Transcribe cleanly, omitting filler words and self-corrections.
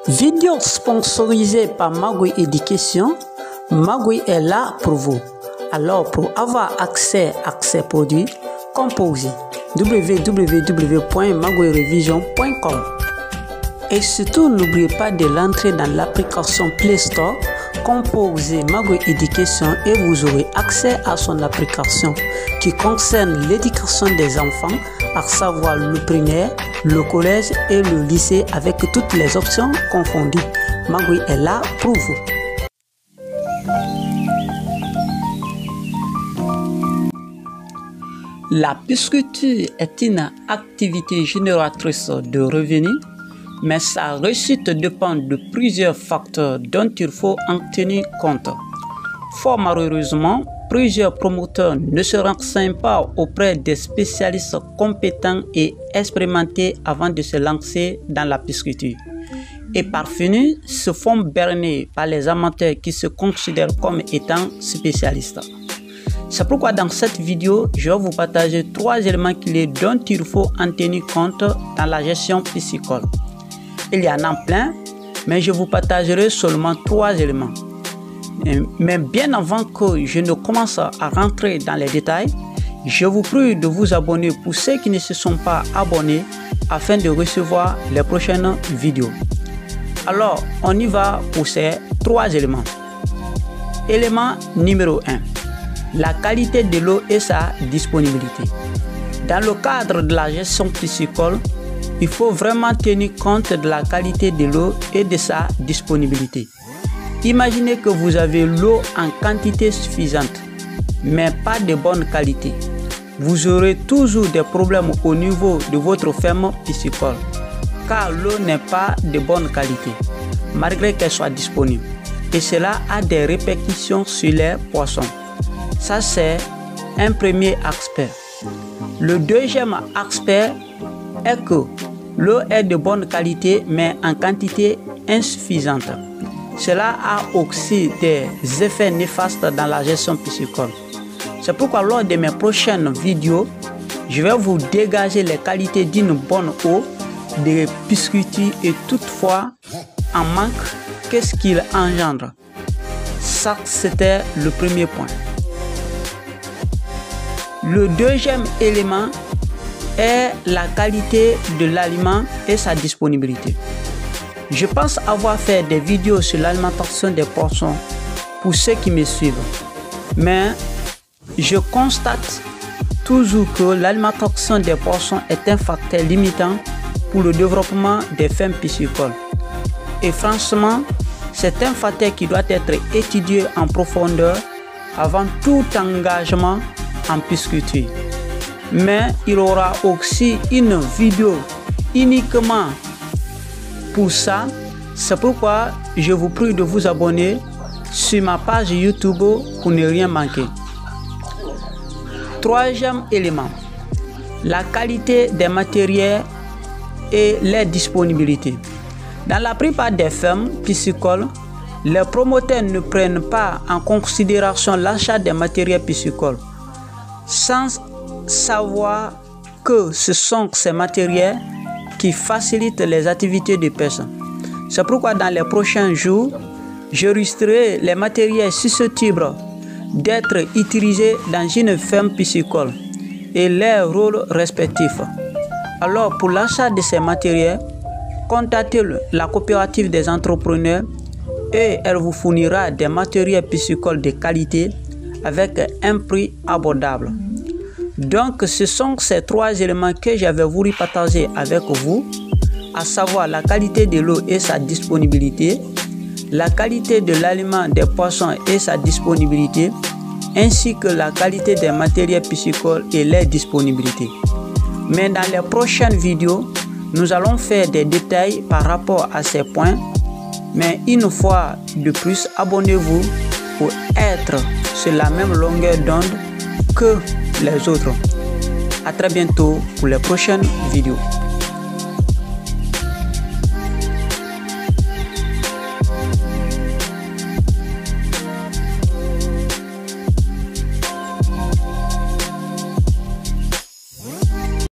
Vidéo sponsorisée par Magui Education. Magui est là pour vous. Alors, pour avoir accès à ces produits, composez www.maguirevision.com. Et surtout, n'oubliez pas de l'entrer dans l'application Play Store. Composez Magui Education et vous aurez accès à son application qui concerne l'éducation des enfants, à savoir le primaire, le collège et le lycée avec toutes les options confondues. Magui est là pour vous. La pisciculture est une activité génératrice de revenus, mais sa réussite dépend de plusieurs facteurs dont il faut en tenir compte. Fort malheureusement, plusieurs promoteurs ne se renseignent pas auprès des spécialistes compétents et expérimentés avant de se lancer dans la pisciculture. Et par fini, se font berner par les amateurs qui se considèrent comme étant spécialistes. C'est pourquoi dans cette vidéo, je vais vous partager 3 éléments clés dont il faut en tenir compte dans la gestion piscicole. Il y en a plein, mais je vous partagerai seulement 3 éléments. Mais bien avant que je ne commence à rentrer dans les détails, je vous prie de vous abonner pour ceux qui ne se sont pas abonnés afin de recevoir les prochaines vidéos. Alors, on y va pour ces 3 éléments. Élément numéro 1. La qualité de l'eau et sa disponibilité. Dans le cadre de la gestion piscicole, il faut vraiment tenir compte de la qualité de l'eau et de sa disponibilité. Imaginez que vous avez l'eau en quantité suffisante, mais pas de bonne qualité. Vous aurez toujours des problèmes au niveau de votre ferme piscicole, car l'eau n'est pas de bonne qualité, malgré qu'elle soit disponible. Et cela a des répercussions sur les poissons. Ça, c'est un premier aspect. Le deuxième aspect est que l'eau est de bonne qualité, mais en quantité insuffisante. Cela a aussi des effets néfastes dans la gestion piscicole. C'est pourquoi lors de mes prochaines vidéos, je vais vous dégager les qualités d'une bonne eau de pisciculture et toutefois, en manque, qu'est-ce qu'il engendre? Ça, c'était le premier point. Le deuxième élément est la qualité de l'aliment et sa disponibilité. Je pense avoir fait des vidéos sur l'alimentation des poissons pour ceux qui me suivent. Mais je constate toujours que l'alimentation des poissons est un facteur limitant pour le développement des fermes piscicoles. Et franchement, c'est un facteur qui doit être étudié en profondeur avant tout engagement en pisciculture. Mais il y aura aussi une vidéo uniquement pour ça. C'est pourquoi je vous prie de vous abonner sur ma page YouTube pour ne rien manquer. Troisième élément, la qualité des matériels et les disponibilités. Dans la plupart des fermes piscicoles, les promoteurs ne prennent pas en considération l'achat des matériels piscicoles, sans savoir que ce sont ces matériels qui facilitent les activités de pêche. C'est pourquoi dans les prochains jours, je listerai les matériels susceptibles d'être utilisés dans une ferme piscicole et leurs rôles respectifs. Alors pour l'achat de ces matériels, contactez la coopérative des entrepreneurs et elle vous fournira des matériels piscicoles de qualité avec un prix abordable. Donc ce sont ces 3 éléments que j'avais voulu partager avec vous, à savoir la qualité de l'eau et sa disponibilité, la qualité de l'aliment des poissons et sa disponibilité, ainsi que la qualité des matériels piscicoles et leur disponibilité. Mais dans les prochaines vidéos, nous allons faire des détails par rapport à ces points. Mais une fois de plus, abonnez-vous pour être sur la même longueur d'onde que les autres. À très bientôt pour les prochaines vidéos.